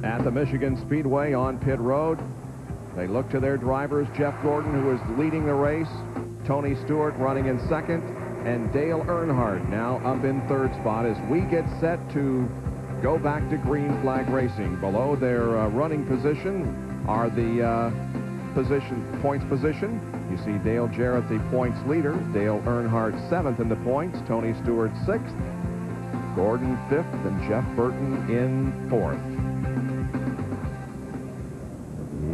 At the Michigan Speedway on pit road, they look to their drivers, Jeff Gordon, who is leading the race, Tony Stewart running in second, and Dale Earnhardt now up in third spot as we get set to go back to green flag racing. Below their running position are the points position. You see Dale Jarrett, the points leader. Dale Earnhardt 7th in the points. Tony Stewart 6th. Gordon 5th, and Jeff Burton in 4th.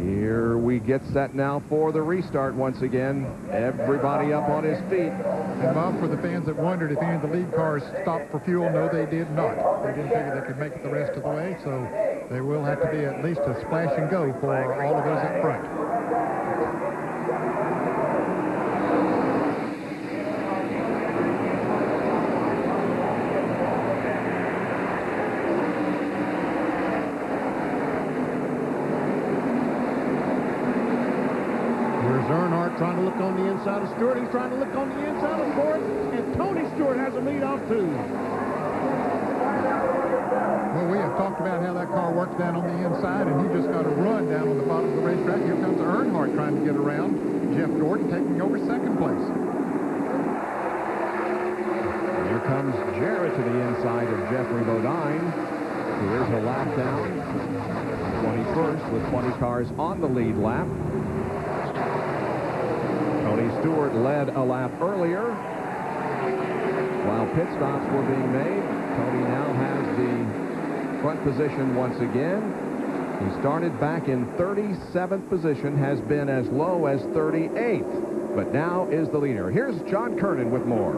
Here we get set now for the restart once again. Everybody up on his feet. And Bob, for the fans that wondered if any of the lead cars stopped for fuel, no, they did not. They didn't figure they could make it the rest of the way, so there will have to be at least a splash and go for all of those up front. Earnhardt trying to look on the inside of Stewart. He's trying to look on the inside of Ford, and Tony Stewart has a lead off too. Well, we have talked about how that car works down on the inside, and he just got a run down on the bottom of the racetrack. Here comes Earnhardt trying to get around Jeff Gordon, taking over second place. Here comes Jarrett to the inside of Jeffrey Bodine, who is a lap down, 21st with 20 cars on the lead lap. Tony Stewart led a lap earlier. While pit stops were being made, Tony now has the front position once again. He started back in 37th position, has been as low as 38th, but now is the leader. Here's John Kernan with more.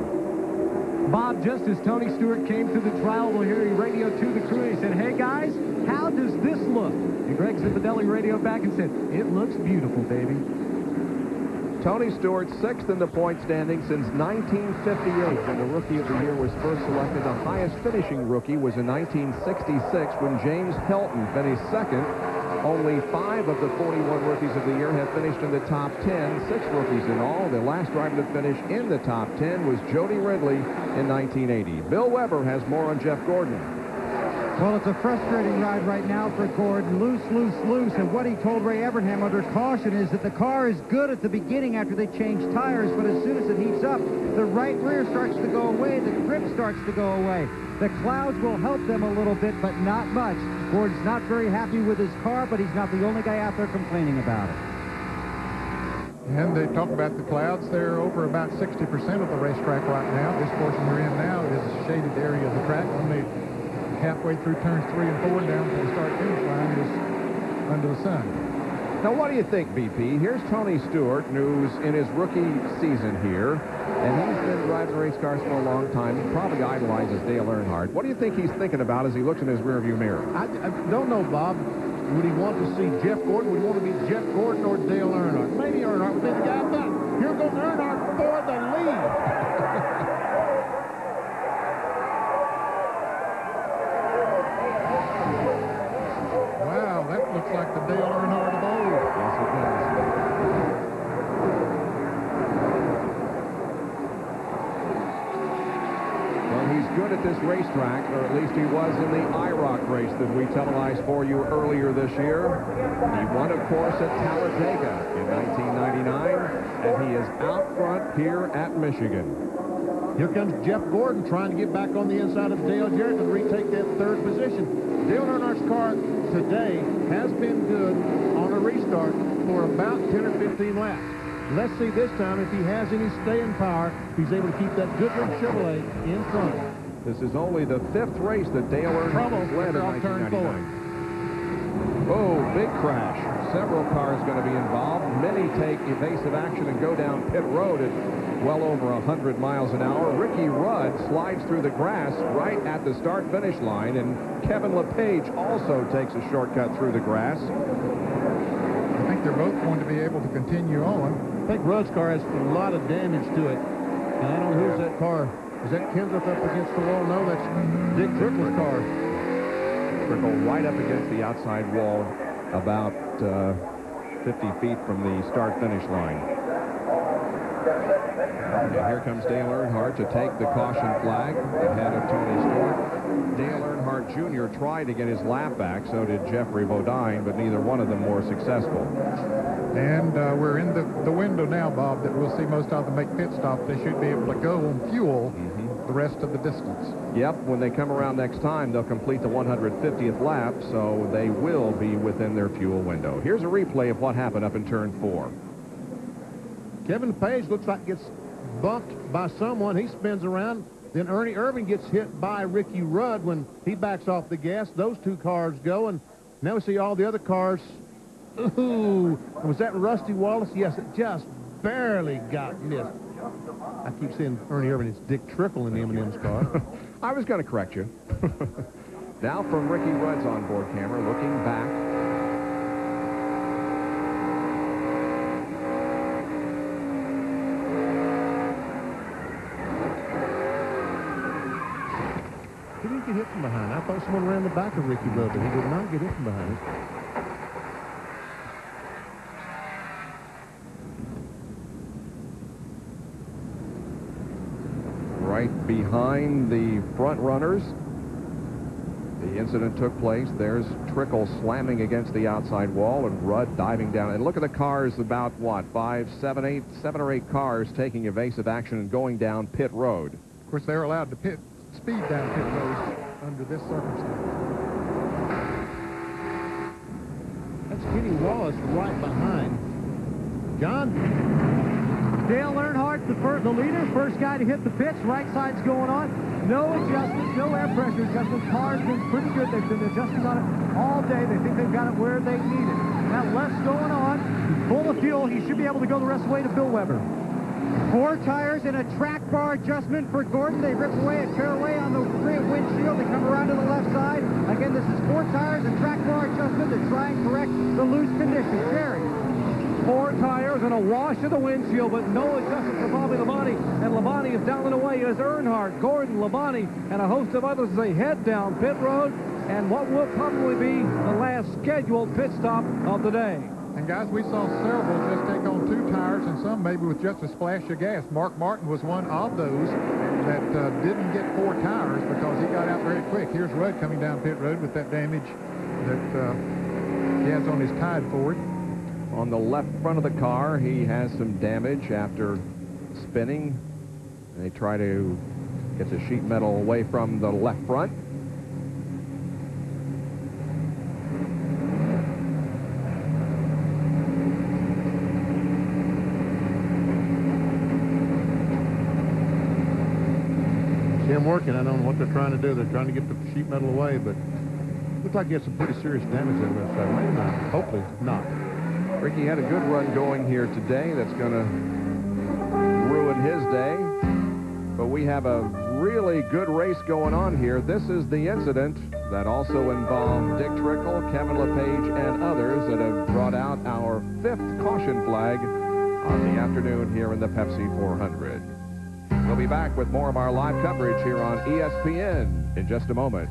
Bob, just as Tony Stewart came through the trial, we'll hear he radioed to the crew and he said, "Hey guys, how does this look?" And Greg Zipadelli radioed back and said, "It looks beautiful, baby." Tony Stewart 6th in the point standing since 1958, when the Rookie of the Year was first selected. The highest finishing rookie was in 1966 when James Helton finished second. Only 5 of the 41 rookies of the year have finished in the top 10, 6 rookies in all. The last driver to finish in the top 10 was Jody Ridley in 1980. Bill Weber has more on Jeff Gordon. Well, it's a frustrating ride right now for Gordon. Loose, loose, loose. And what he told Ray Evernham under caution is that the car is good at the beginning after they change tires, but as soon as it heats up, the right rear starts to go away, the grip starts to go away. The clouds will help them a little bit, but not much. Gordon's not very happy with his car, but he's not the only guy out there complaining about it. And they talk about the clouds. They're over about 60% of the racetrack right now. This portion we're in now is a shaded area of the track. Only halfway through turns 3 and 4 down to the start-finish line is under the sun. Now, what do you think, BP? Here's Tony Stewart, who's in his rookie season here, and he's been driving race cars for a long time. He probably idolizes Dale Earnhardt. What do you think he's thinking about as he looks in his rearview mirror? I don't know, Bob. Would he want to see Jeff Gordon? Would he want to be Jeff Gordon or Dale Earnhardt? Maybe Earnhardt would be the guy, but here goes Earnhardt for the lead. Wow, that looks like the Dale Earnhardt of old. Yes, it does. Well, he's good at this racetrack, or at least he was in the IROC race that we televised for you earlier this year. He won, of course, at Talladega in 1999, and he is out front here at Michigan. Here comes Jeff Gordon trying to get back on the inside of Dale Jarrett to retake that third position. Dale Earnhardt's car today has been good on a restart for about 10 or 15 laps. Let's see this time if he has any staying power. He's able to keep that Goodrich Chevrolet in front. This is only the 5th race that Dale Earnhardt has led in 1999. Oh, big crash. Several cars going to be involved. Many take evasive action and go down pit road at well over 100 miles an hour. Ricky Rudd slides through the grass right at the start-finish line, and Kevin LePage also takes a shortcut through the grass. I think they're both going to be able to continue on. I think Rudd's car has a lot of damage to it. And I don't know who's that car. Is that Kendrick up against the wall? No, that's Dick Trickle's car. Trickle right up against the outside wall, about 50 feet from the start-finish line. And here comes Dale Earnhardt to take the caution flag ahead of Tony Stewart. Dale Earnhardt Jr. tried to get his lap back. So did Jeffrey Bodine, but neither one of them were successful. And we're in the window now, Bob, that we'll see most of them make pit stops. They should be able to go on fuel the rest of the distance. Yep, when they come around next time, they'll complete the 150th lap, so they will be within their fuel window. Here's a replay of what happened up in turn 4. Kevin Page looks like gets bumped by someone. He spins around. Then Ernie Irvin gets hit by Ricky Rudd when he backs off the gas. Those two cars go, and now we see all the other cars. Ooh, was that Rusty Wallace? Yes, it just barely got missed. I keep saying Ernie Irvin. It's Dick Trickle in the M&M's car. I was going to correct you. Now from Ricky Rudd's onboard camera, looking back. He didn't get hit from behind. I thought someone ran the back of Ricky Rudd, but he did not get hit from behind. Right behind the front runners. The incident took place. There's Trickle slamming against the outside wall and Rudd diving down. And look at the cars, about what, 7 or 8 cars taking evasive action and going down pit road. Of course, they're allowed to speed down pit road under this circumstance. That's Kenny Wallace right behind. John? Dale Earnhardt, the leader, first guy to hit the pits. Right side's going on. No adjustments, no air pressure adjustments. Car's been pretty good. They've been adjusting on it all day. They think they've got it where they need it. Now left's going on. Full of fuel. He should be able to go the rest of the way to Bill Weber. 4 tires and a track bar adjustment for Gordon. They rip away and tear away on the rear windshield. They come around to the left side. Again, this is 4 tires and track bar adjustment to try and correct the loose conditions. Jerry. 4 tires and a wash of the windshield, but no adjustment for Bobby Labonte. And Labonte is down and away as Earnhardt, Gordon, Labonte, and a host of others as they head down pit road and what will probably be the last scheduled pit stop of the day. And guys, we saw several just take on 2 tires and some maybe with just a splash of gas. Mark Martin was one of those that didn't get 4 tires because he got out very quick. Here's Rudd coming down pit road with that damage that he has on his Tide Ford. On the left front of the car, he has some damage after spinning. They try to get the sheet metal away from the left front. See him working. I don't know what they're trying to do. They're trying to get the sheet metal away, but looks like he had some pretty serious damage there. Maybe not. Hopefully not. Ricky had a good run going here today. That's going to ruin his day. But we have a really good race going on here. This is the incident that also involved Dick Trickle, Kevin LePage, and others that have brought out our 5th caution flag on the afternoon here in the Pepsi 400. We'll be back with more of our live coverage here on ESPN in just a moment.